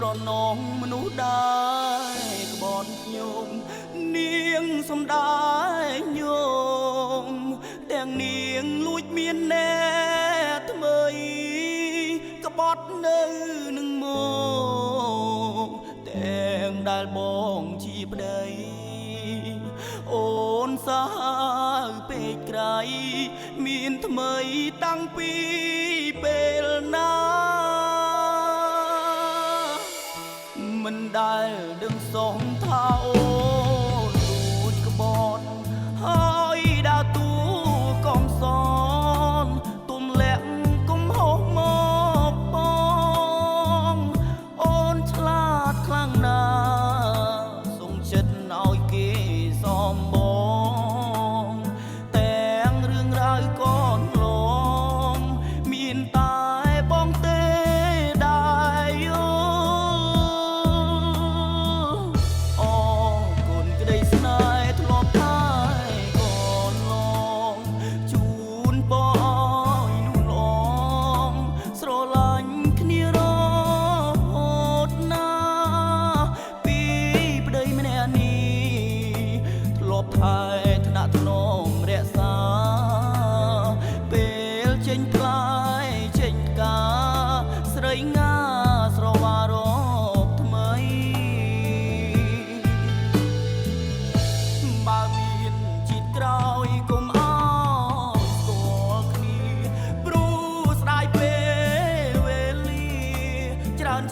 ស្រនងមនុស្សដែរក្បត់ញោមនាងសំដាយញោមទាំងនាងលួចមានណែថ្មីក្បត់នៅនឹងមកទាំងដែលបងជាប្តីអូនសាហាវពេកក្រៃមានថ្មីតាំងពីពេលណាមិនដែលដឹងសងថាអូនលួចក្បត់ហើយដើរទូកំសនទុំលាក់គុំហោះមកបងអូនឆ្លាតខ្លាំងណាស់សុំចិត្តឲ្យគេសមបងទាំងរឿងរ៉ាវកូនឡងមានតែបងទេដែរយោអូកូនក្តីស្នេហ៍ធ្លាប់ថាយកូនឡងជូនបងឲ្យនោះឡងស្រឡាញ់គ្នារហូតណាពីប្តីម្នាក់នេះធ្លាប់ថែថ្នាក់ថ្នមរក្សាពេលចេញផ្លាយចេញផ្កាស្រីងាស្រវារកថ្មីបើមានជាតិក្រោយកុំអោយស្គាល់គ្នាព្រោះស្ដាយពេលវេលាច្រើន